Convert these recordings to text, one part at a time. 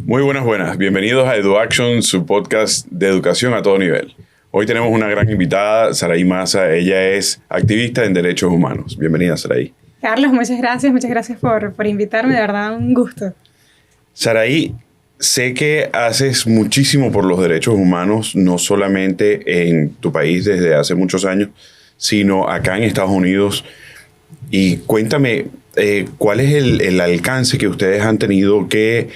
Muy buenas. Bienvenidos a EduAction, su podcast de educación a todo nivel. Hoy tenemos una gran invitada, Saraí Maza. Ella es activista en derechos humanos. Bienvenida, Saraí. Carlos, muchas gracias por invitarme, de verdad, un gusto. Saraí, sé que haces muchísimo por los derechos humanos, no solamente en tu país desde hace muchos años, sino acá en Estados Unidos. Y cuéntame, ¿cuál es el alcance que ustedes han tenido, que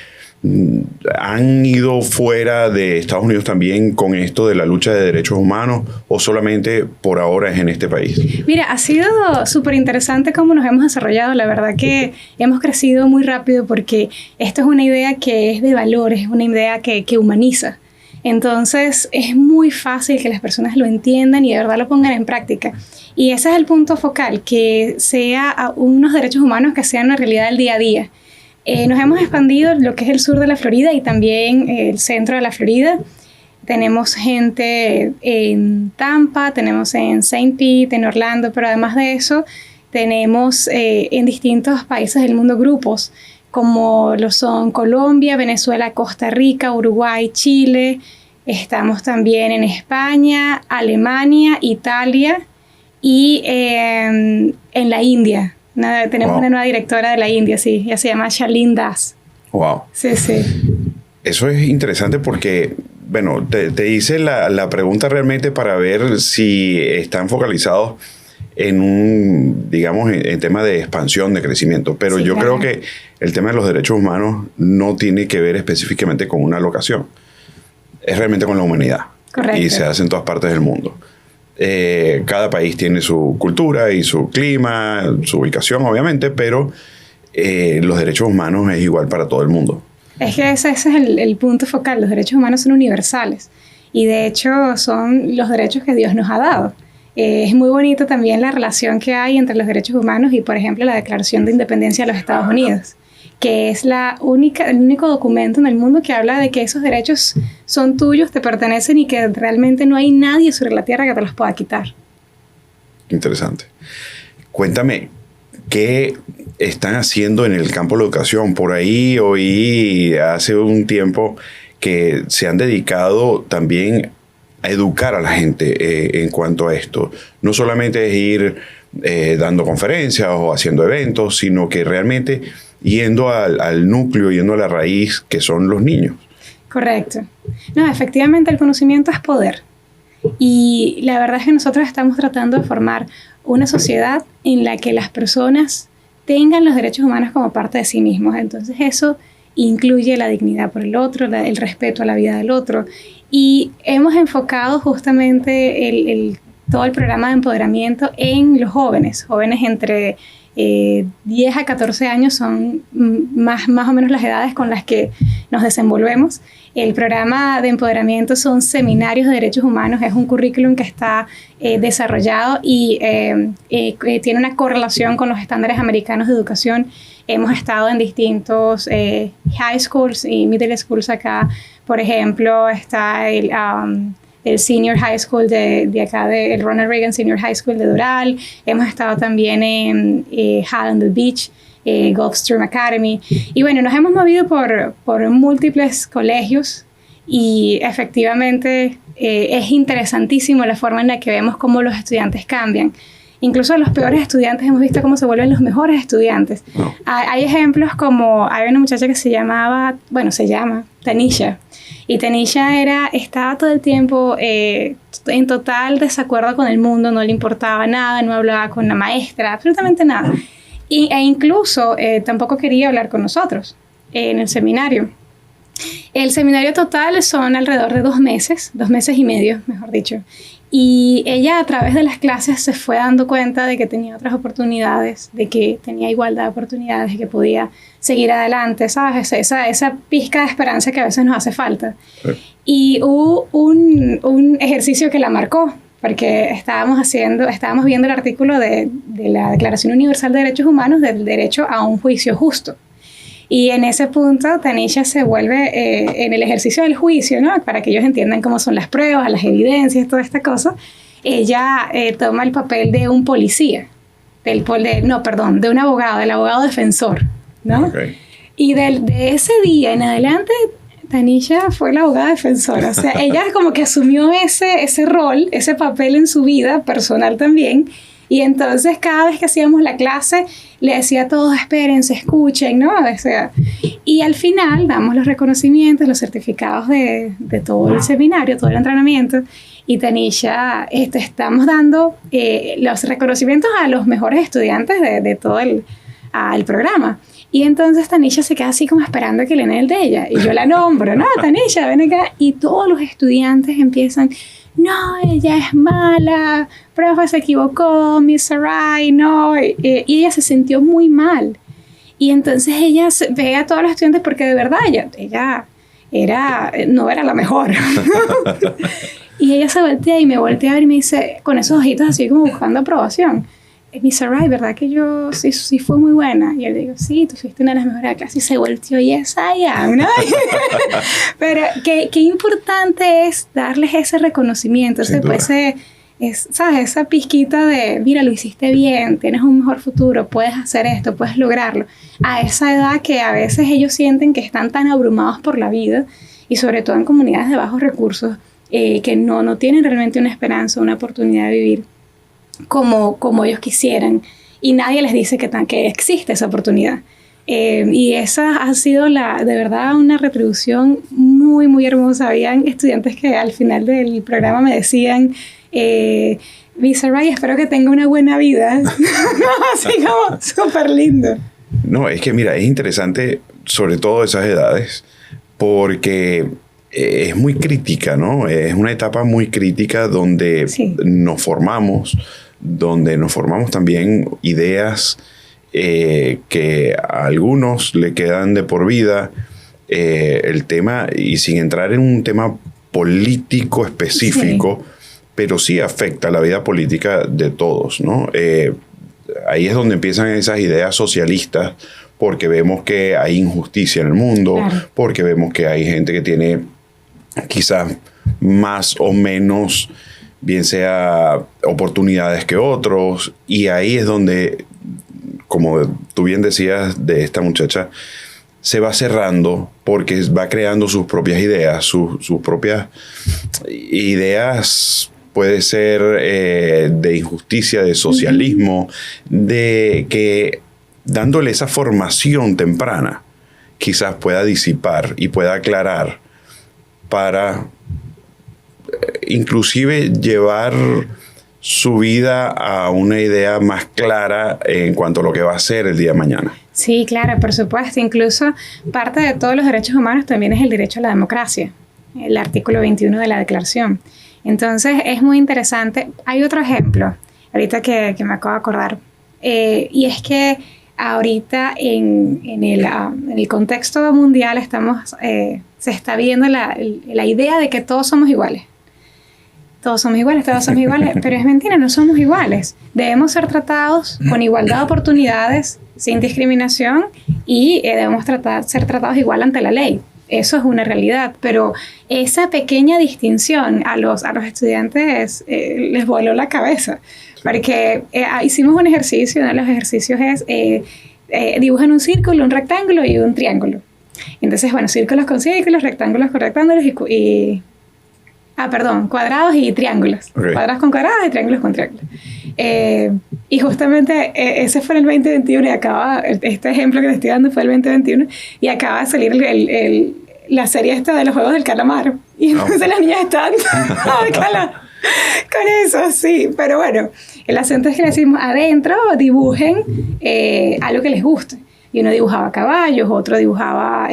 han ido fuera de Estados Unidos también con esto de la lucha de derechos humanos, o solamente por ahora es en este país? Mira, ha sido súper interesante cómo nos hemos desarrollado. La verdad que hemos crecido muy rápido porque esto es una idea que es de valores, es una idea que humaniza. Entonces es muy fácil que las personas lo entiendan y de verdad lo pongan en práctica. Y ese es el punto focal, que sea unos derechos humanos que sean una realidad del día a día. Nos hemos expandido lo que es el sur de la Florida y también el centro de la Florida. Tenemos gente en Tampa, tenemos en St. Pete, en Orlando, pero además de eso tenemos en distintos países del mundo grupos, como lo son Colombia, Venezuela, Costa Rica, Uruguay, Chile. Estamos también en España, Alemania, Italia y en la India. Tenemos una nueva directora de la India, sí, ella se llama Shalin Das. Wow. Sí. Eso es interesante porque, bueno, te hice la pregunta realmente para ver si están focalizados en en tema de expansión, de crecimiento. Pero sí, yo creo que el tema de los derechos humanos no tiene que ver específicamente con una locación. Es realmente con la humanidad. Correcto. Y se hace en todas partes del mundo. Cada país tiene su cultura y su clima, su ubicación, obviamente, pero los derechos humanos es igual para todo el mundo. Es que ese es el punto focal. Los derechos humanos son universales y de hecho son los derechos que Dios nos ha dado. Es muy bonito también la relación que hay entre los derechos humanos y, por ejemplo, la Declaración de Independencia de los Estados Unidos, que es el único documento en el mundo que habla de que esos derechos son tuyos, te pertenecen y que realmente no hay nadie sobre la tierra que te los pueda quitar. Interesante. Cuéntame, ¿qué están haciendo en el campo de la educación? Por ahí oí hace un tiempo que se han dedicado también a educar a la gente en cuanto a esto. No solamente es ir dando conferencias o haciendo eventos, sino que realmente yendo al núcleo, yendo a la raíz, que son los niños. Correcto. No, efectivamente el conocimiento es poder. Y la verdad es que nosotros estamos tratando de formar una sociedad en la que las personas tengan los derechos humanos como parte de sí mismos. Entonces eso incluye la dignidad por el otro, el respeto a la vida del otro. Y hemos enfocado justamente todo el programa de empoderamiento en los jóvenes entre 10 a 14 años son más o menos las edades con las que nos desenvolvemos. El programa de empoderamiento son seminarios de derechos humanos, es un currículum que está desarrollado y tiene una correlación con los estándares americanos de educación. Hemos estado en distintos high schools y middle schools acá. Por ejemplo, está el Senior High School de acá, el Ronald Reagan Senior High School de Doral. Hemos estado también en Hallandale Beach, Gulfstream Academy. Y bueno, nos hemos movido por múltiples colegios y efectivamente es interesantísimo la forma en la que vemos cómo los estudiantes cambian. Incluso los peores estudiantes hemos visto cómo se vuelven los mejores estudiantes. Oh. Hay ejemplos como, hay una muchacha que se llama Tanisha. Y Tanisha estaba todo el tiempo en total desacuerdo con el mundo, no le importaba nada, no hablaba con la maestra, absolutamente nada. E incluso tampoco quería hablar con nosotros en el seminario. El seminario total son alrededor de 2 meses y medio, mejor dicho. Y ella a través de las clases se fue dando cuenta de que tenía otras oportunidades, de que tenía igualdad de oportunidades, de que podía seguir adelante, ¿sabes? Esa pizca de esperanza que a veces nos hace falta. Sí. Y hubo un ejercicio que la marcó, porque estábamos viendo el artículo de la Declaración Universal de Derechos Humanos, del derecho a un juicio justo. Y en ese punto, Tanisha se vuelve en el ejercicio del juicio, ¿no? Para que ellos entiendan cómo son las pruebas, las evidencias, toda esta cosa. Ella toma el papel de un policía, de un abogado, del abogado defensor, ¿no? Okay. Y de ese día en adelante, Tanisha fue la abogada defensora. O sea, ella como que asumió ese rol, ese papel en su vida personal también. Y entonces cada vez que hacíamos la clase le decía a todos, espérense, escuchen, ¿no? O sea, y al final damos los reconocimientos, los certificados de todo el seminario, todo el entrenamiento. Y Tanisha, estamos dando los reconocimientos a los mejores estudiantes de todo el programa. Y entonces Tanisha se queda así como esperando que le den el de ella. Y yo la nombro, ¿no? Tanisha, ven acá. Y todos los estudiantes empiezan, no, ella es mala, profe se equivocó, Miss Sarai, no. Y ella se sintió muy mal. Y entonces ella ve a todos los estudiantes porque de verdad ella no era la mejor. Y ella se voltea y me voltea a ver y me dice, con esos ojitos así como buscando aprobación, Miss Sarai, ¿verdad que yo sí fue muy buena? Y yo le digo, sí, tú fuiste una de las mejores de la clase. Y se volteó, yes, I am, ¿no? Pero qué importante es darles ese reconocimiento, ¿sabes? Esa pizquita de, mira, lo hiciste bien, tienes un mejor futuro, puedes hacer esto, puedes lograrlo. A esa edad que a veces ellos sienten que están tan abrumados por la vida, y sobre todo en comunidades de bajos recursos, que no tienen realmente una esperanza, una oportunidad de vivir como ellos quisieran, y nadie les dice que existe esa oportunidad. Y esa ha sido de verdad una retribución muy, muy hermosa. Habían estudiantes que al final del programa me decían, Miss Sarai, espero que tenga una buena vida. Así como súper lindo. No, es que mira, es interesante sobre todo esas edades porque es muy crítica, ¿no? Es una etapa muy crítica donde nos formamos también ideas que a algunos le quedan de por vida. El tema, y sin entrar en un tema político específico, pero sí afecta la vida política de todos, ¿no? Ahí es donde empiezan esas ideas socialistas, porque vemos que hay injusticia en el mundo, porque vemos que hay gente que tiene quizás más o menos, bien sea oportunidades que otros, y ahí es donde, como tú bien decías de esta muchacha, se va cerrando porque va creando sus propias ideas, sus propias ideas, puede ser de injusticia, de socialismo, de que dándole esa formación temprana quizás pueda disipar y pueda aclarar para inclusive llevar su vida a una idea más clara en cuanto a lo que va a ser el día de mañana. Sí, claro, por supuesto. Incluso parte de todos los derechos humanos también es el derecho a la democracia, el artículo 21 de la Declaración. Entonces, es muy interesante. Hay otro ejemplo, ahorita que me acabo de acordar, y es que ahorita en el contexto mundial se está viendo la idea de que todos somos iguales. Todos somos iguales, pero es mentira, no somos iguales. Debemos ser tratados con igualdad de oportunidades, sin discriminación, y debemos ser tratados igual ante la ley. Eso es una realidad, pero esa pequeña distinción a los estudiantes les voló la cabeza, porque hicimos un ejercicio, uno de los ejercicios es dibujan un círculo, un rectángulo y un triángulo. Entonces, bueno, círculos con círculos, rectángulos con rectángulos cuadrados y triángulos. Okay. Cuadrados con cuadrados y triángulos con triángulos. Y justamente ese fue el 2021 y este ejemplo que te estoy dando fue el 2021 y acaba de salir la serie esta de los Juegos del Calamar. Y entonces las niñas están con eso, sí. Pero bueno, el asunto es que le decimos adentro dibujen algo que les guste. Y uno dibujaba caballos, otro dibujaba...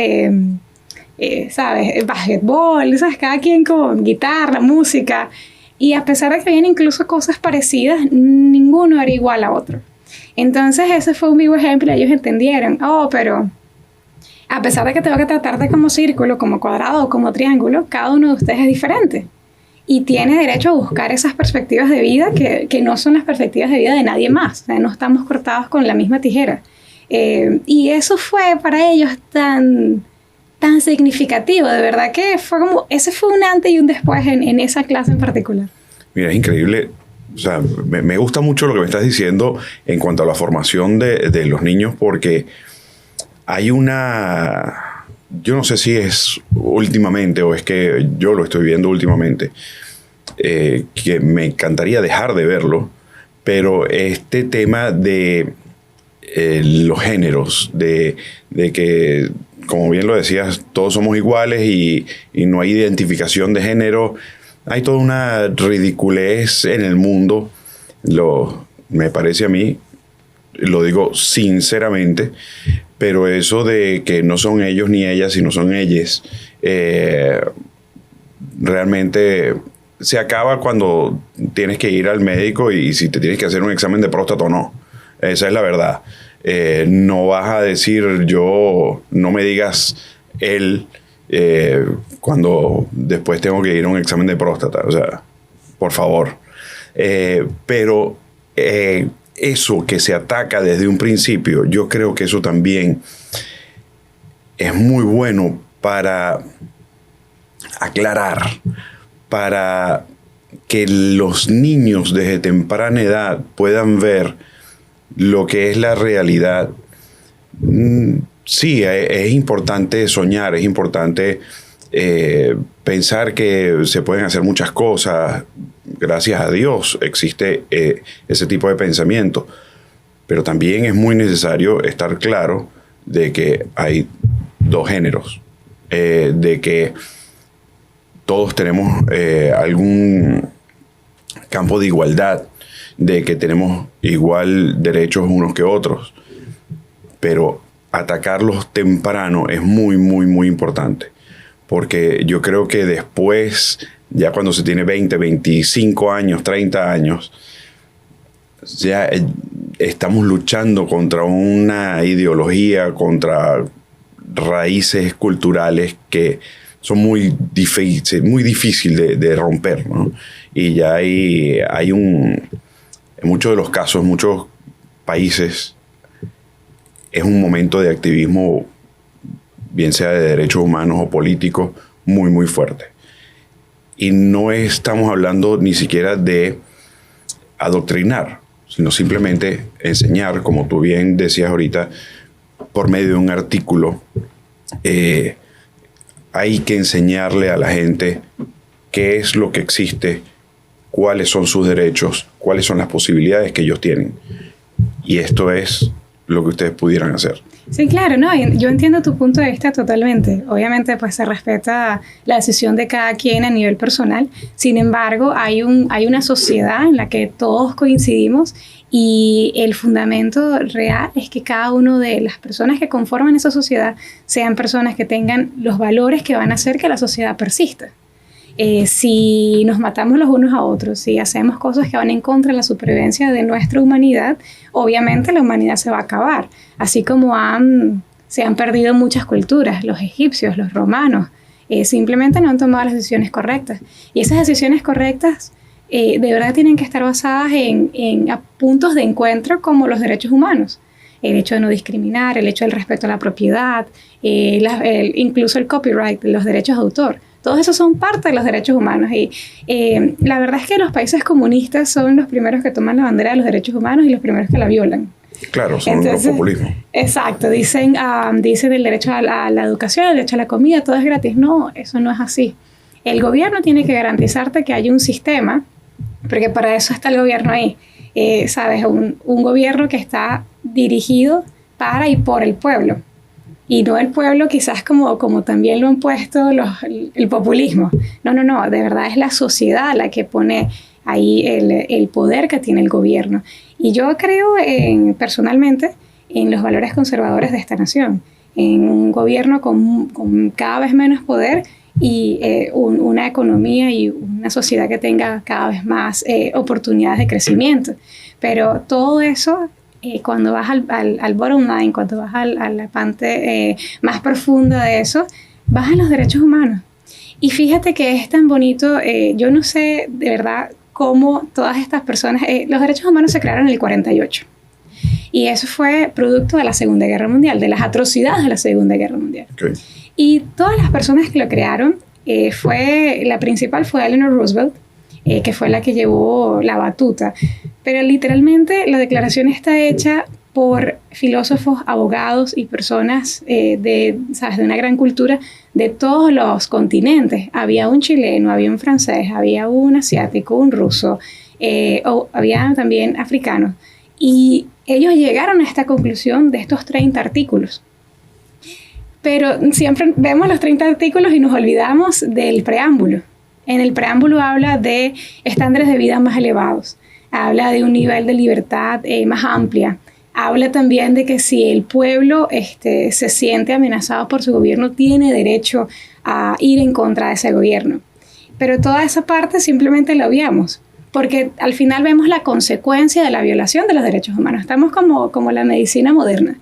¿sabes? Basketball, ¿sabes? Cada quien con guitarra, música. Y a pesar de que habían incluso cosas parecidas, ninguno era igual a otro. Entonces ese fue un vivo ejemplo. Ellos entendieron, pero a pesar de que tengo que tratarte como círculo, como cuadrado o como triángulo, cada uno de ustedes es diferente. Y tiene derecho a buscar esas perspectivas de vida que no son las perspectivas de vida de nadie más. O sea, no estamos cortados con la misma tijera. Y eso fue para ellos tan significativo, de verdad que ese fue un antes y un después en esa clase en particular. Mira, es increíble, o sea, me gusta mucho lo que me estás diciendo en cuanto a la formación de los niños, porque hay una yo no sé si es últimamente o es que yo lo estoy viendo últimamente, que me encantaría dejar de verlo, pero este tema de los géneros, de que, como bien lo decías, todos somos iguales y no hay identificación de género. Hay toda una ridiculez en el mundo, me parece a mí, lo digo sinceramente, pero eso de que no son ellos ni ellas, sino son ellas, realmente se acaba cuando tienes que ir al médico y si te tienes que hacer un examen de próstata o no. Esa es la verdad. No vas a decir no me digas él cuando después tengo que ir a un examen de próstata. O sea, por favor. Pero eso que se ataca desde un principio, yo creo que eso también es muy bueno para aclarar, para que los niños desde temprana edad puedan ver lo que es la realidad. Sí, es importante soñar, es importante pensar que se pueden hacer muchas cosas. Gracias a Dios existe ese tipo de pensamiento. Pero también es muy necesario estar claro de que hay dos géneros, de que todos tenemos algún campo de igualdad, de que tenemos igual derechos unos que otros, pero atacarlos temprano es muy, muy, muy importante, porque yo creo que después, ya cuando se tiene 20, 25 años, 30 años, ya estamos luchando contra una ideología, contra raíces culturales que son muy difícil de romper, ¿no? Y ya hay en muchos de los casos, en muchos países, es un momento de activismo, bien sea de derechos humanos o políticos, muy, muy fuerte. Y no estamos hablando ni siquiera de adoctrinar, sino simplemente enseñar, como tú bien decías ahorita, por medio de un artículo. Hay que enseñarle a la gente qué es lo que existe, cuáles son sus derechos, cuáles son las posibilidades que ellos tienen. Y esto es lo que ustedes pudieran hacer. Sí, claro, no, yo entiendo tu punto de vista totalmente. Obviamente, pues se respeta la decisión de cada quien a nivel personal. Sin embargo, hay una sociedad en la que todos coincidimos y el fundamento real es que cada una de las personas que conforman esa sociedad sean personas que tengan los valores que van a hacer que la sociedad persista. Si nos matamos los unos a otros, si hacemos cosas que van en contra de la supervivencia de nuestra humanidad, obviamente la humanidad se va a acabar. Así como se han perdido muchas culturas, los egipcios, los romanos, simplemente no han tomado las decisiones correctas. Y esas decisiones correctas de verdad tienen que estar basadas en puntos de encuentro como los derechos humanos. El hecho de no discriminar, el hecho del respeto a la propiedad, incluso el copyright, los derechos de autor. Todos esos son parte de los derechos humanos y la verdad es que los países comunistas son los primeros que toman la bandera de los derechos humanos y los primeros que la violan. Claro, son los populismos. Exacto, dicen el derecho a la educación, el derecho a la comida, todo es gratis. No, eso no es así. El gobierno tiene que garantizarte que haya un sistema, porque para eso está el gobierno ahí. ¿Sabes? Un gobierno que está dirigido para y por el pueblo. Y no el pueblo quizás como también lo han puesto el populismo. No, de verdad es la sociedad la que pone ahí el poder que tiene el gobierno. Y yo creo personalmente en los valores conservadores de esta nación, en un gobierno con cada vez menos poder y una economía y una sociedad que tenga cada vez más oportunidades de crecimiento. Pero todo eso... cuando vas al bottom line, cuando vas a la parte más profunda de eso, vas a los derechos humanos. Y fíjate que es tan bonito, yo no sé de verdad cómo todas estas personas, los derechos humanos se crearon en el 48. Y eso fue producto de la Segunda Guerra Mundial, de las atrocidades de la Segunda Guerra Mundial. Okay. Y todas las personas que lo crearon, la principal fue Eleanor Roosevelt, que fue la que llevó la batuta. Pero literalmente la declaración está hecha por filósofos, abogados y personas de una gran cultura de todos los continentes. Había un chileno, había un francés, había un asiático, un ruso, había también africanos. Y ellos llegaron a esta conclusión de estos 30 artículos. Pero siempre vemos los 30 artículos y nos olvidamos del preámbulo. En el preámbulo habla de estándares de vida más elevados, habla de un nivel de libertad más amplia, habla también de que si el pueblo se siente amenazado por su gobierno, tiene derecho a ir en contra de ese gobierno. Pero toda esa parte simplemente la obviamos, porque al final vemos la consecuencia de la violación de los derechos humanos. Estamos como la medicina moderna.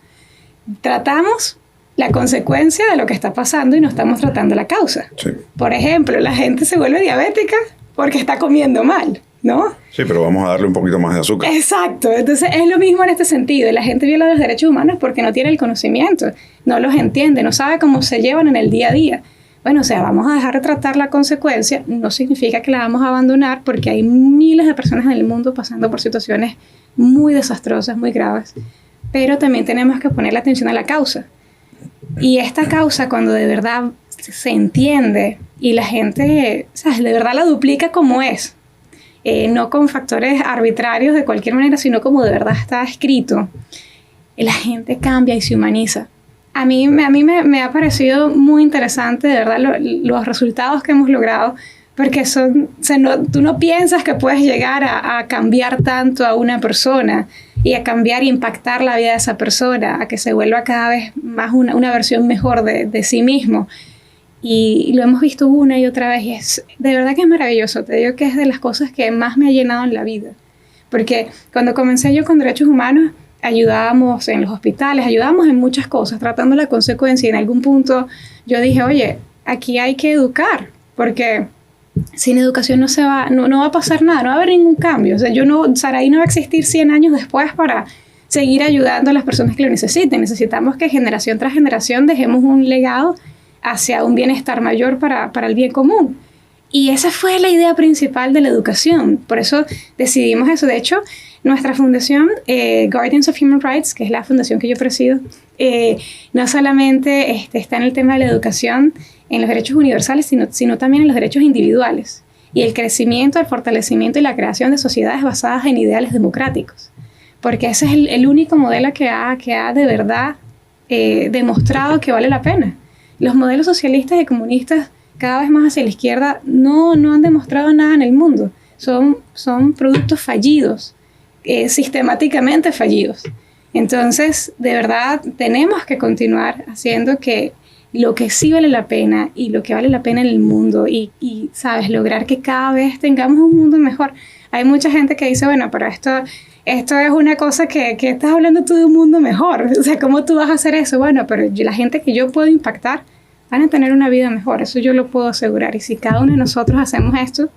Tratamos la consecuencia de lo que está pasando y no estamos tratando la causa. Sí. Por ejemplo, la gente se vuelve diabética porque está comiendo mal, ¿no? Sí, pero vamos a darle un poquito más de azúcar. Exacto. Entonces, es lo mismo en este sentido. La gente viola los derechos humanos porque no tiene el conocimiento, no los entiende, no sabe cómo se llevan en el día a día. Bueno, o sea, vamos a dejar de tratar la consecuencia. No significa que la vamos a abandonar porque hay miles de personas en el mundo pasando por situaciones muy desastrosas, muy graves. Pero también tenemos que poner la atención a la causa. Y esta causa, cuando de verdad se entiende y la gente, ¿sabes?, de verdad la duplica como es, no con factores arbitrarios de cualquier manera, sino como de verdad está escrito, la gente cambia y se humaniza. A mí me ha parecido muy interesante, de verdad, los resultados que hemos logrado, porque tú no piensas que puedes llegar a cambiar tanto a una persona y a cambiar e impactar la vida de esa persona, a que se vuelva cada vez más una versión mejor de sí mismo. Y lo hemos visto una y otra vez y de verdad que es maravilloso. Te digo que es de las cosas que más me ha llenado en la vida. Porque cuando comencé yo con derechos humanos, ayudábamos en los hospitales, ayudábamos en muchas cosas, tratando la consecuencia. Y en algún punto yo dije, oye, aquí hay que educar, porque sin educación no va a pasar nada, no va a haber ningún cambio. O sea, Saraí no va a existir 100 años después para seguir ayudando a las personas que lo necesiten. Necesitamos que generación tras generación dejemos un legado hacia un bienestar mayor para el bien común. Y esa fue la idea principal de la educación. Por eso decidimos eso. De hecho, nuestra fundación, Guardians of Human Rights, que es la fundación que yo presido, no solamente está en el tema de la educación, en los derechos universales, sino también en los derechos individuales y el crecimiento, el fortalecimiento y la creación de sociedades basadas en ideales democráticos. Porque ese es el único modelo que ha de verdad demostrado que vale la pena. Los modelos socialistas y comunistas cada vez más hacia la izquierda no han demostrado nada en el mundo. Son productos fallidos, sistemáticamente fallidos. Entonces, de verdad, tenemos que continuar haciendo que lo que sí vale la pena y lo que vale la pena en el mundo y ¿sabes?, lograr que cada vez tengamos un mundo mejor. Hay mucha gente que dice, bueno, pero esto es una cosa que estás hablando tú de un mundo mejor. O sea, ¿cómo tú vas a hacer eso? Bueno, pero la gente que yo puedo impactar van a tener una vida mejor. Eso yo lo puedo asegurar. Y si cada uno de nosotros hacemos esto,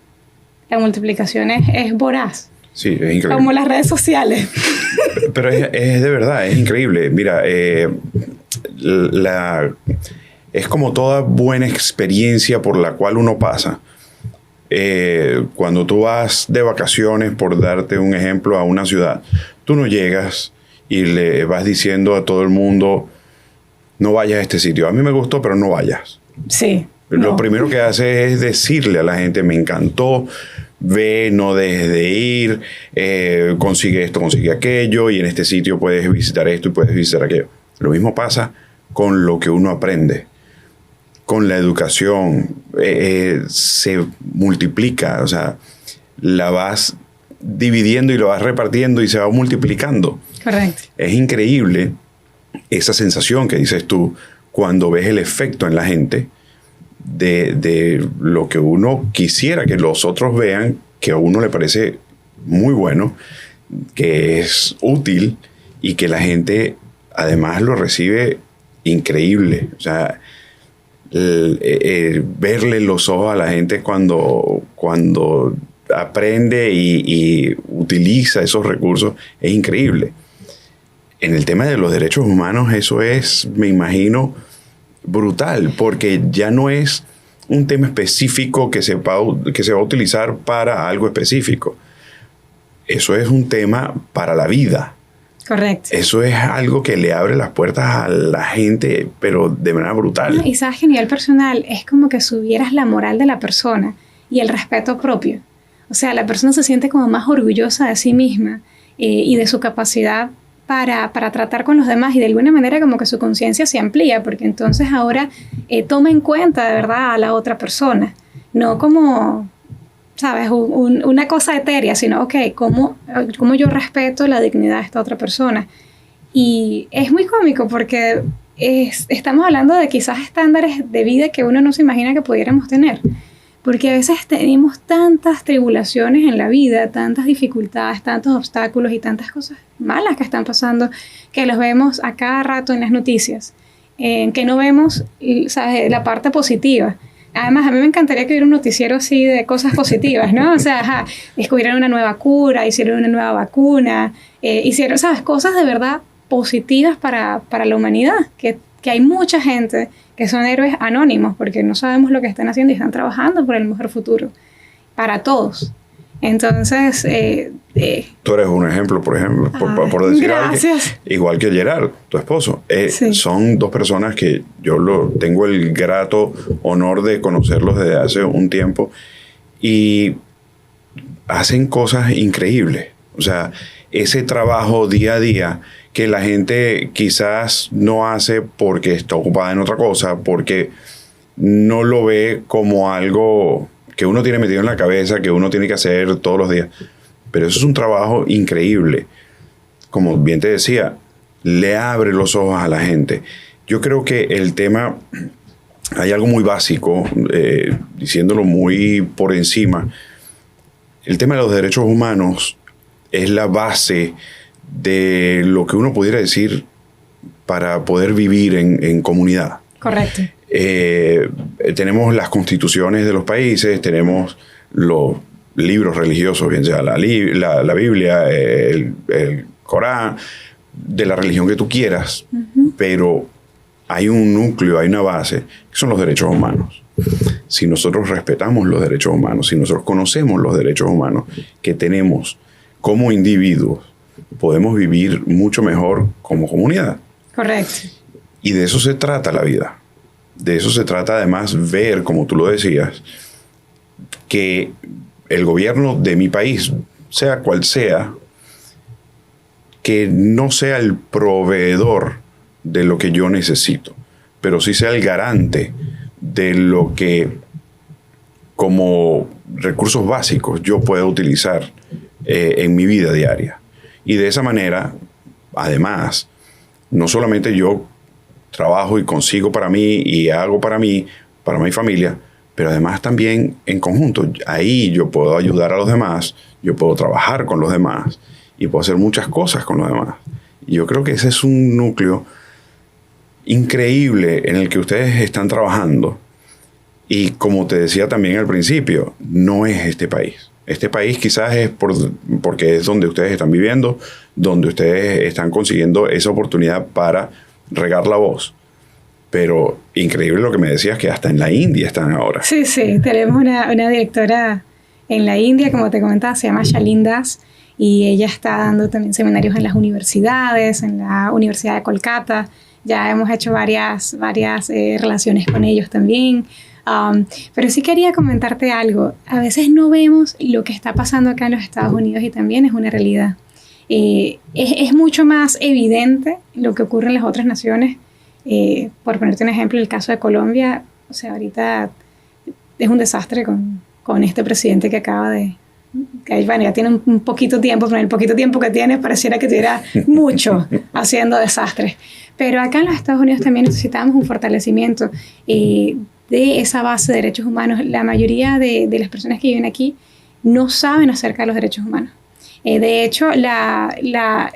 la multiplicación es voraz. Sí, es increíble. Como las redes sociales. Pero es de verdad, es increíble. Mira, es como toda buena experiencia por la cual uno pasa. Cuando tú vas de vacaciones, por darte un ejemplo, a una ciudad, tú no llegas y le vas diciendo a todo el mundo, no vayas a este sitio. A mí me gustó, pero no vayas. Sí. Lo primero que haces es decirle a la gente, me encantó, ve, no dejes de ir, consigue esto, consigue aquello, y en este sitio puedes visitar esto y puedes visitar aquello. Lo mismo pasa con lo que uno aprende. Con la educación se multiplica, o sea, la vas dividiendo y lo vas repartiendo y se va multiplicando. Correcto. Es increíble esa sensación que dices tú cuando ves el efecto en la gente de lo que uno quisiera que los otros vean, que a uno le parece muy bueno, que es útil y que la gente además lo recibe increíble. O sea, verle los ojos a la gente cuando aprende y utiliza esos recursos es increíble. En el tema de los derechos humanos eso es, me imagino, brutal, porque ya no es un tema específico que se va a utilizar para algo específico. Eso es un tema para la vida. Correcto. Eso es algo que le abre las puertas a la gente, pero de manera brutal. No, y sabes que a nivel personal es como que subieras la moral de la persona y el respeto propio. O sea, la persona se siente como más orgullosa de sí misma y de su capacidad para tratar con los demás, y de alguna manera como que su conciencia se amplía, porque entonces ahora toma en cuenta de verdad a la otra persona, no como, ¿sabes?, una cosa etérea, sino, ok, ¿cómo yo respeto la dignidad de esta otra persona? Y es muy cómico porque estamos hablando de quizás estándares de vida que uno no se imagina que pudiéramos tener. Porque a veces tenemos tantas tribulaciones en la vida, tantas dificultades, tantos obstáculos y tantas cosas malas que están pasando, que los vemos a cada rato en las noticias, que no vemos, ¿sabes?, la parte positiva. Además, a mí me encantaría que hubiera un noticiero así de cosas positivas, ¿no? O sea, descubrieron una nueva cura, hicieron una nueva vacuna, hicieron, ¿sabes?, cosas de verdad positivas para la humanidad, que hay mucha gente que son héroes anónimos porque no sabemos lo que están haciendo y están trabajando por el mejor futuro para todos. Entonces, tú eres un ejemplo, por ejemplo, por decir gracias. algo, igual que Gerard, tu esposo. Sí. Son dos personas que yo tengo el grato honor de conocerlos desde hace un tiempo y hacen cosas increíbles. O sea, ese trabajo día a día que la gente quizás no hace porque está ocupada en otra cosa, porque no lo ve como algo que uno tiene metido en la cabeza, que uno tiene que hacer todos los días. Pero eso es un trabajo increíble. Como bien te decía, le abre los ojos a la gente. Yo creo que el tema, hay algo muy básico, diciéndolo muy por encima, el tema de los derechos humanos es la base de lo que uno pudiera decir para poder vivir en comunidad. Correcto. Tenemos las constituciones de los países, tenemos los libros religiosos, bien sea la Biblia, el Corán, de la religión que tú quieras, pero hay un núcleo, hay una base, que son los derechos humanos. Si nosotros respetamos los derechos humanos, si nosotros conocemos los derechos humanos que tenemos como individuos, podemos vivir mucho mejor como comunidad. Correcto. Y de eso se trata la vida. De eso se trata además ver, como tú lo decías, que el gobierno de mi país, sea cual sea, que no sea el proveedor de lo que yo necesito, pero sí sea el garante de lo que como recursos básicos yo pueda utilizar en mi vida diaria. Y de esa manera, además, no solamente yo trabajo y consigo para mí y hago para mí, para mi familia, pero además también en conjunto. Ahí yo puedo ayudar a los demás, yo puedo trabajar con los demás y puedo hacer muchas cosas con los demás. Y yo creo que ese es un núcleo increíble en el que ustedes están trabajando. Y como te decía también al principio, no es este país. Este país quizás es porque es donde ustedes están viviendo, donde ustedes están consiguiendo esa oportunidad para regar la voz. Pero increíble lo que me decías, que hasta en la India están ahora. Sí, tenemos una directora en la India, como te comentaba, se llama Shalin Das, y ella está dando también seminarios en las universidades, en la Universidad de Kolkata. Ya hemos hecho varias relaciones con ellos también. Pero sí quería comentarte algo. A veces no vemos lo que está pasando acá en los Estados Unidos y también es una realidad. Es mucho más evidente lo que ocurre en las otras naciones. Por ponerte un ejemplo, el caso de Colombia, o sea, ahorita es un desastre con este presidente que acaba de... Que, bueno, ya tiene un poquito tiempo, pero en el poquito tiempo que tiene pareciera que tuviera mucho haciendo desastres. Pero acá en los Estados Unidos también necesitamos un fortalecimiento de esa base de derechos humanos. La mayoría de las personas que viven aquí no saben acerca de los derechos humanos. De hecho, la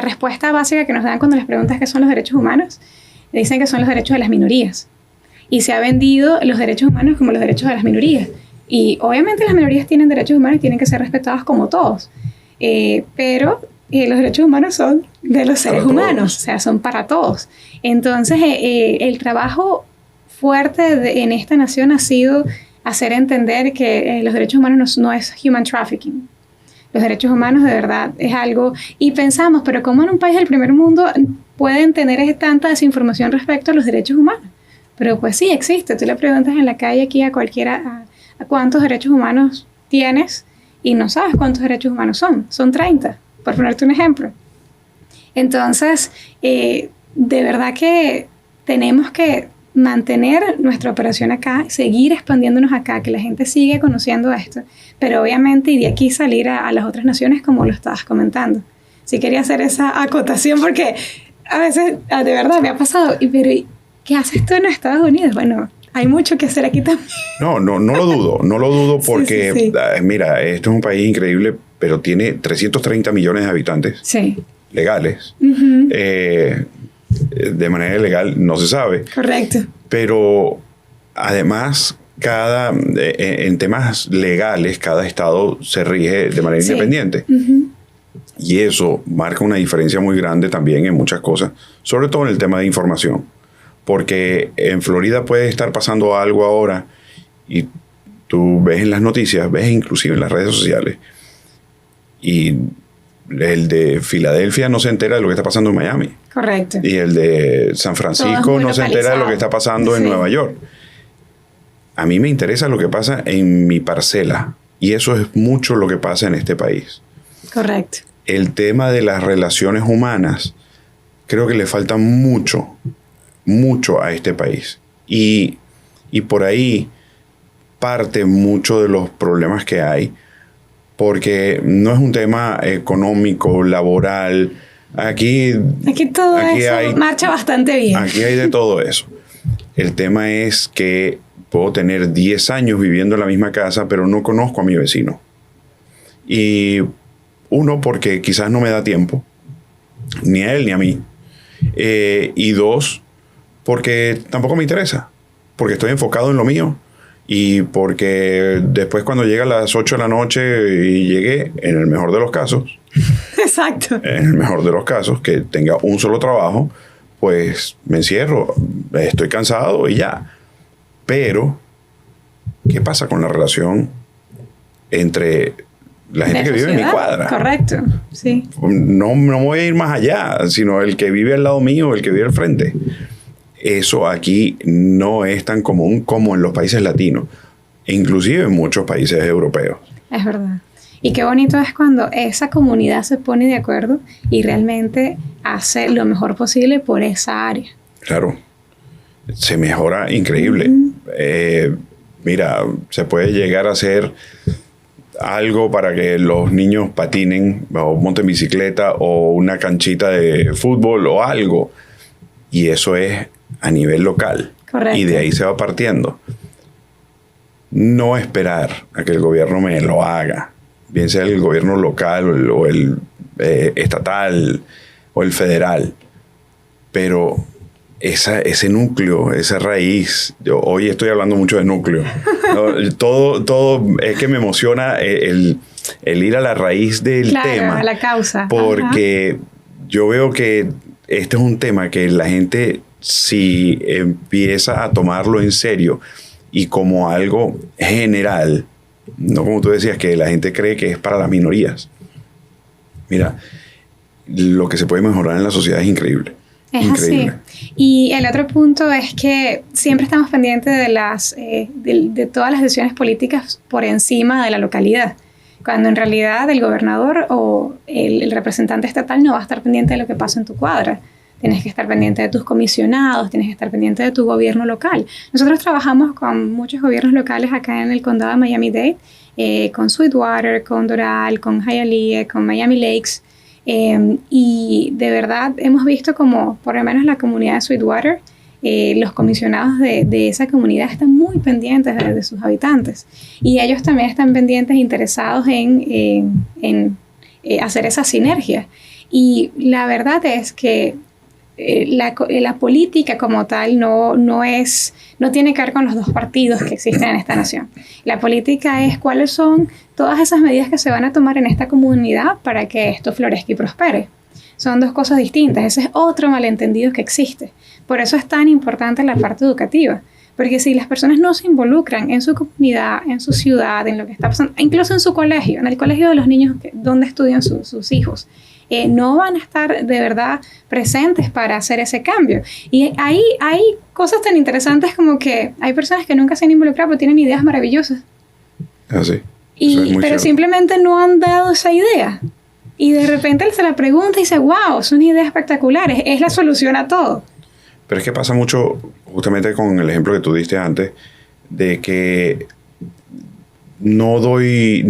respuesta básica que nos dan cuando les preguntas qué son los derechos humanos, dicen que son los derechos de las minorías. Y se ha vendido los derechos humanos como los derechos de las minorías. Y obviamente las minorías tienen derechos humanos y tienen que ser respetados como todos. Pero los derechos humanos son de los seres humanos, o sea, son para todos. Entonces, el trabajo fuerte en esta nación ha sido hacer entender que los derechos humanos no es human trafficking. Los derechos humanos de verdad es algo, y pensamos, pero ¿cómo en un país del primer mundo pueden tener tanta desinformación respecto a los derechos humanos? Pero pues sí, existe. Tú le preguntas en la calle aquí a cualquiera a cuántos derechos humanos tienes y no sabes cuántos derechos humanos son. Son 30, por ponerte un ejemplo. Entonces, de verdad que tenemos que mantener nuestra operación acá, seguir expandiéndonos acá, que la gente siga conociendo esto, pero obviamente y de aquí salir a las otras naciones como lo estabas comentando. Sí quería hacer esa acotación porque a veces de verdad me ha pasado, pero ¿qué haces tú en Estados Unidos? Bueno, hay mucho que hacer aquí también. No lo dudo porque, sí. Mira, esto es un país increíble, pero tiene 330 millones de habitantes legales. Uh-huh. De manera ilegal no se sabe. Correcto. Pero además, en temas legales, cada estado se rige de manera independiente. Uh-huh. Y eso marca una diferencia muy grande también en muchas cosas, sobre todo en el tema de información. Porque en Florida puede estar pasando algo ahora y tú ves en las noticias, ves inclusive en las redes sociales, y el de Filadelfia no se entera de lo que está pasando en Miami. Correcto. Y el de San Francisco no se entera de lo que está pasando en Nueva York. A mí me interesa lo que pasa en mi parcela. Y eso es mucho lo que pasa en este país. Correcto. El tema de las relaciones humanas, creo que le falta mucho a este país. Y por ahí parte mucho de los problemas que hay. Porque no es un tema económico, laboral. Aquí todo eso marcha bastante bien. Aquí hay de todo eso. El tema es que puedo tener 10 años viviendo en la misma casa, pero no conozco a mi vecino. Y uno, porque quizás no me da tiempo, ni a él ni a mí. Y dos, porque tampoco me interesa, porque estoy enfocado en lo mío. Y porque después cuando llega a las 8 de la noche y llegué, en el mejor de los casos. Exacto. En el mejor de los casos, que tenga un solo trabajo, pues me encierro, estoy cansado y ya. Pero, ¿qué pasa con la relación entre la gente que vive en mi cuadra? Correcto, sí. No me voy a ir más allá, sino el que vive al lado mío, el que vive al frente. Eso aquí no es tan común como en los países latinos, inclusive en muchos países europeos. Es verdad. Y qué bonito es cuando esa comunidad se pone de acuerdo y realmente hace lo mejor posible por esa área. Claro, se mejora increíble. Mira, se puede llegar a hacer algo para que los niños patinen o monten bicicleta o una canchita de fútbol o algo. Y eso es a nivel local. Correcto. Y de ahí se va partiendo. No esperar a que el gobierno me lo haga, bien sea el gobierno local o el estatal o el federal, pero ese núcleo, esa raíz, hoy estoy hablando mucho de núcleo, ¿no? todo es que me emociona el ir a la raíz del tema, a la causa, porque yo veo que este es un tema que la gente, si empieza a tomarlo en serio y como algo general, no como tú decías, que la gente cree que es para las minorías. Mira, lo que se puede mejorar en la sociedad es increíble. Es increíble. Así. Y el otro punto es que siempre estamos pendientes de todas las decisiones políticas por encima de la localidad, cuando en realidad el gobernador o el representante estatal no va a estar pendiente de lo que pasa en tu cuadra. Tienes que estar pendiente de tus comisionados, tienes que estar pendiente de tu gobierno local. Nosotros trabajamos con muchos gobiernos locales acá en el condado de Miami-Dade, con Sweetwater, con Doral, con Hialeah, con Miami Lakes. Y de verdad hemos visto como, por lo menos la comunidad de Sweetwater, los comisionados de esa comunidad están muy pendientes de sus habitantes. Y ellos también están pendientes e interesados en hacer esa sinergia. Y la verdad es que la política como tal no tiene que ver con los dos partidos que existen en esta nación. La política es cuáles son todas esas medidas que se van a tomar en esta comunidad para que esto florezca y prospere. Son dos cosas distintas. Ese es otro malentendido que existe. Por eso es tan importante la parte educativa, Porque si las personas no se involucran en su comunidad, en su ciudad, en lo que está pasando, incluso en su colegio, en el colegio de los niños donde estudian sus hijos, no van a estar de verdad presentes para hacer ese cambio. Y ahí hay cosas tan interesantes como que hay personas que nunca se han involucrado pero tienen ideas maravillosas. Así. Pero simplemente no han dado esa idea. Y de repente él se la pregunta y dice, wow, es una idea espectacular, es la solución a todo. Pero es que pasa mucho, justamente con el ejemplo que tú diste antes, de que no doy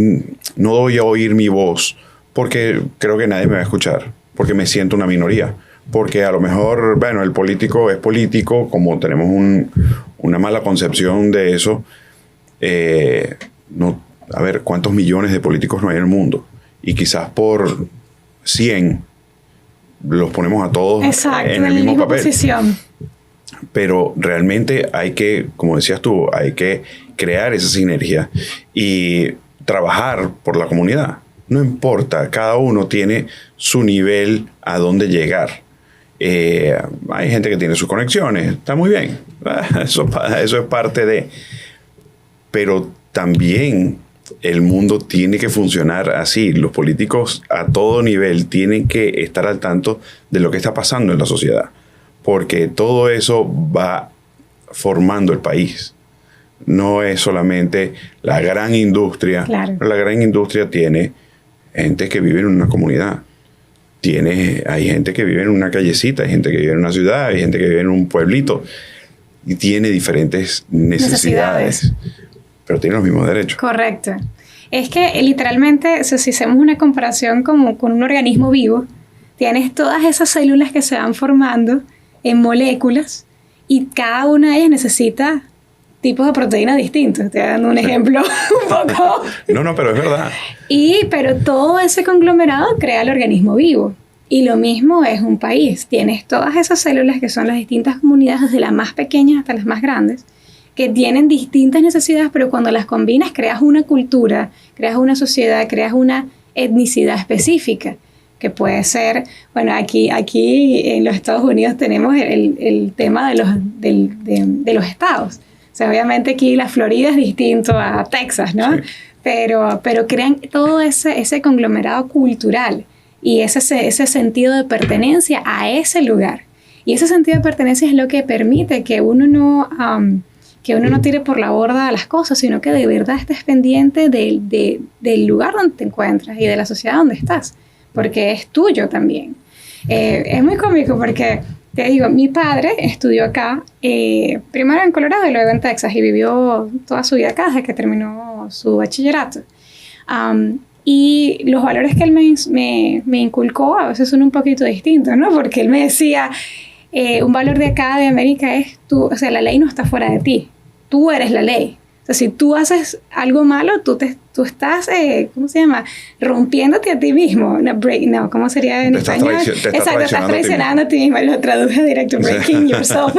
a oír mi voz porque creo que nadie me va a escuchar, porque me siento una minoría. Porque a lo mejor, bueno, el político es político, como tenemos una mala concepción de eso. A ver, ¿cuántos millones de políticos no hay en el mundo? Y quizás por 100 los ponemos a todos en el mismo papel. Posición. Pero realmente hay que, como decías tú, hay que crear esa sinergia y trabajar por la comunidad. No importa, cada uno tiene su nivel a dónde llegar. Hay gente que tiene sus conexiones, está muy bien. Eso es parte de... Pero también el mundo tiene que funcionar así. Los políticos a todo nivel tienen que estar al tanto de lo que está pasando en la sociedad, porque todo eso va formando el país. No es solamente la gran industria. Claro. La gran industria tiene gente que vive en una comunidad. Hay gente que vive en una callecita, hay gente que vive en una ciudad, hay gente que vive en un pueblito y tiene diferentes necesidades. Pero tiene los mismos derechos. Correcto. Es que literalmente, si hacemos una comparación como con un organismo vivo, tienes todas esas células que se van formando en moléculas y cada una de ellas necesita tipos de proteínas distintos. Estoy dando un ejemplo un poco... No, pero es verdad. Pero todo ese conglomerado crea el organismo vivo. Y lo mismo es un país. Tienes todas esas células que son las distintas comunidades, desde las más pequeñas hasta las más grandes, que tienen distintas necesidades, pero cuando las combinas creas una cultura, creas una sociedad, creas una etnicidad específica, que puede ser, bueno, aquí en los Estados Unidos tenemos el tema de los estados. O sea, obviamente aquí la Florida es distinto a Texas, ¿no? Sí. Pero crean todo ese conglomerado cultural y ese sentido de pertenencia a ese lugar. Y ese sentido de pertenencia es lo que permite que uno no tire por la borda las cosas, sino que de verdad estés pendiente del lugar donde te encuentras y de la sociedad donde estás, porque es tuyo también. Es muy cómico porque, te digo, mi padre estudió acá, primero en Colorado y luego en Texas, y vivió toda su vida acá desde que terminó su bachillerato. Y los valores que él me inculcó a veces son un poquito distintos, ¿no? Porque él me decía, un valor de acá, de América, es la ley no está fuera de ti. Tú eres la ley. O sea, si tú haces algo malo, tú estás, ¿cómo se llama? Rompiéndote a ti mismo. ¿Cómo sería en español? Exacto, estás traicionando a ti mismo. Lo traduje directo, breaking yourself.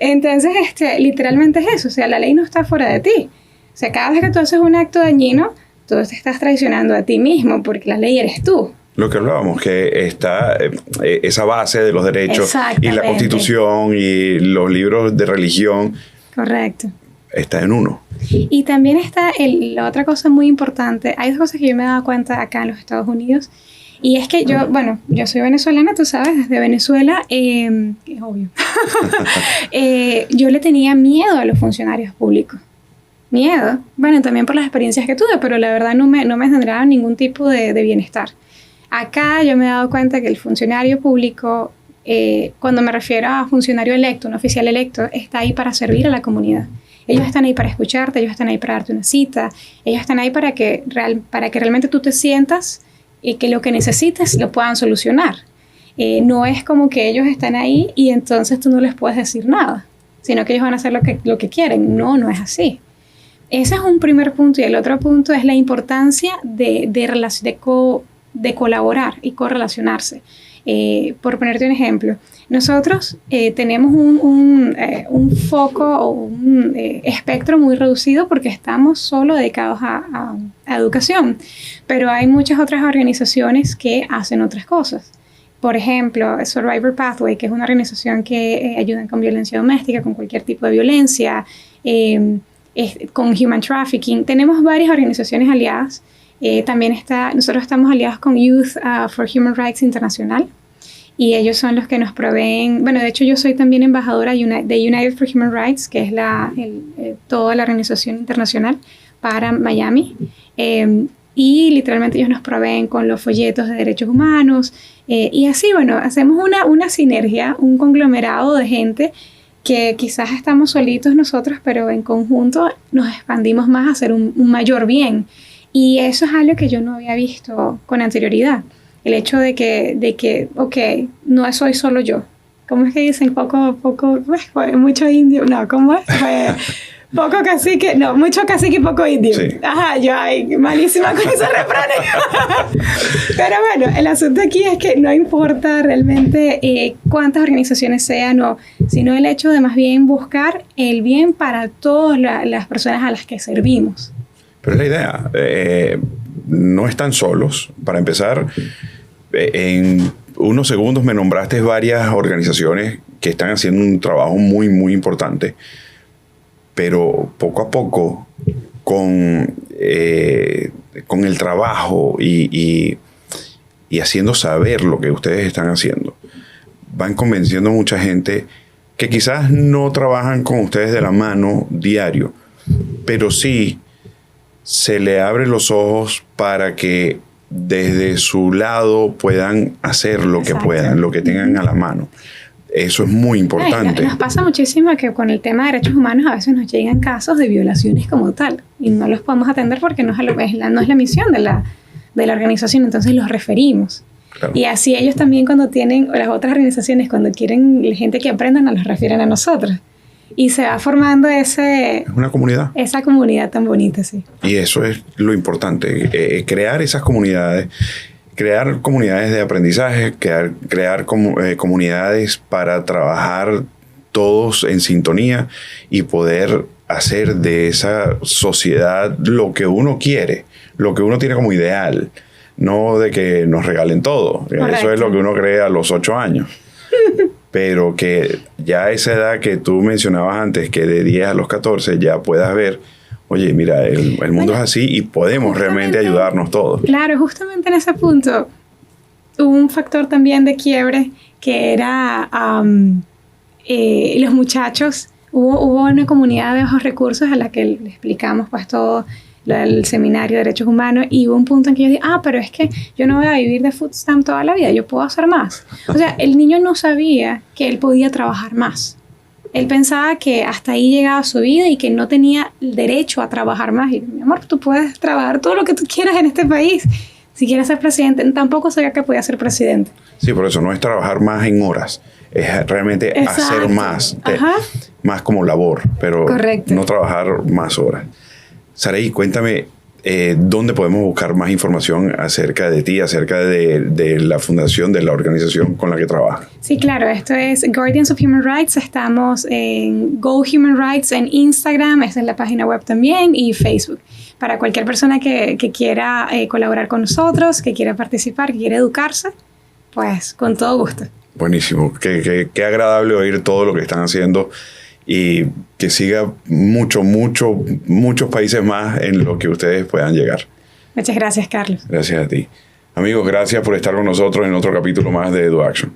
Entonces, literalmente es eso. O sea, la ley no está fuera de ti. O sea, cada vez que tú haces un acto dañino, tú te estás traicionando a ti mismo, porque la ley eres tú. Lo que hablábamos, que está esa base de los derechos y la Constitución y los libros de religión. Correcto. Está en uno. Y también está la otra cosa muy importante. Hay dos cosas que yo me he dado cuenta acá en los Estados Unidos. Y es que yo soy venezolana, tú sabes, desde Venezuela, es obvio. Yo le tenía miedo a los funcionarios públicos. Miedo. Bueno, también por las experiencias que tuve, pero la verdad no me generaba ningún tipo de bienestar. Acá yo me he dado cuenta que el funcionario público, cuando me refiero a funcionario electo, un oficial electo, está ahí para servir a la comunidad. Ellos están ahí para escucharte, ellos están ahí para darte una cita, ellos están ahí para que realmente tú te sientas y que lo que necesites lo puedan solucionar. No es como que ellos están ahí y entonces tú no les puedes decir nada, sino que ellos van a hacer lo que quieren. No es así. Ese es un primer punto, y el otro punto es la importancia de colaborar y correlacionarse. Por ponerte un ejemplo, nosotros tenemos un foco o un espectro muy reducido porque estamos solo dedicados a educación, pero hay muchas otras organizaciones que hacen otras cosas. Por ejemplo, Survivor Pathway, que es una organización que ayuda con violencia doméstica, con cualquier tipo de violencia, con human trafficking. Tenemos varias organizaciones aliadas. También nosotros estamos aliados con Youth for Human Rights Internacional, y ellos son los que nos proveen. Bueno, de hecho yo soy también embajadora de United for Human Rights, que es toda la organización internacional para Miami. Y literalmente ellos nos proveen con los folletos de derechos humanos. Y así, bueno, hacemos una sinergia, un conglomerado de gente que quizás estamos solitos nosotros, pero en conjunto nos expandimos más a hacer un mayor bien. Y eso es algo que yo no había visto con anterioridad. El hecho de que ok, no soy solo yo. ¿Cómo es que dicen? Mucho indio. No, ¿cómo es? Poco cacique, no, mucho cacique y poco indio. Sí. Ajá, yo malísima con esos refranes. Pero bueno, el asunto aquí es que no importa realmente cuántas organizaciones sean, sino el hecho de más bien buscar el bien para todas las personas a las que servimos. Pero es la idea. No están solos. Para empezar, en unos segundos me nombraste varias organizaciones que están haciendo un trabajo muy, muy importante. Pero poco a poco, con el trabajo y haciendo saber lo que ustedes están haciendo, van convenciendo a mucha gente que quizás no trabajan con ustedes de la mano diario, pero sí se le abre los ojos para que desde su lado puedan hacer lo que puedan, lo que tengan a la mano. Eso es muy importante. Nos pasa muchísimo que con el tema de derechos humanos a veces nos llegan casos de violaciones como tal y no los podemos atender porque no es la misión de la organización, entonces los referimos. Claro. Y así ellos también cuando tienen, las otras organizaciones cuando quieren gente que aprenda, nos los refieren a nosotros. Y se va formando es una comunidad. Esa comunidad tan bonita, sí. Y eso es lo importante, crear esas comunidades. Crear comunidades de aprendizaje, crear comunidades para trabajar todos en sintonía y poder hacer de esa sociedad lo que uno quiere, lo que uno tiene como ideal, no de que nos regalen todo. Correcto. Eso es lo que uno cree a los 8 años. Pero que ya a esa edad que tú mencionabas antes, que de 10 a los 14 ya puedas ver, oye, mira, el mundo es así y podemos realmente ayudarnos todos. Claro, justamente en ese punto hubo un factor también de quiebre que era los muchachos. Hubo una comunidad de bajos recursos a la que le explicamos pues todo el seminario de derechos humanos y hubo un punto en que yo dije, pero es que yo no voy a vivir de food stamp toda la vida, yo puedo hacer más. O sea, el niño no sabía que él podía trabajar más. Él pensaba que hasta ahí llegaba su vida y que no tenía el derecho a trabajar más. Y mi amor, tú puedes trabajar todo lo que tú quieras en este país. Si quieres ser presidente, tampoco sabía que podía ser presidente. Sí, por eso no es trabajar más en horas. Es realmente hacer más. Más como labor, pero correcto, no trabajar más horas. Saray, cuéntame, ¿dónde podemos buscar más información acerca de ti, acerca de la fundación, de la organización con la que trabajas? Sí, claro, esto es Guardians of Human Rights. Estamos en Go Human Rights en Instagram, esta es la página web también, y Facebook. Para cualquier persona que quiera colaborar con nosotros, que quiera participar, que quiera educarse, pues con todo gusto. Buenísimo, qué agradable oír todo lo que están haciendo y que siga muchos países más en lo que ustedes puedan llegar. Muchas gracias, Carlos. Gracias a ti. Amigos, gracias por estar con nosotros en otro capítulo más de EduAction.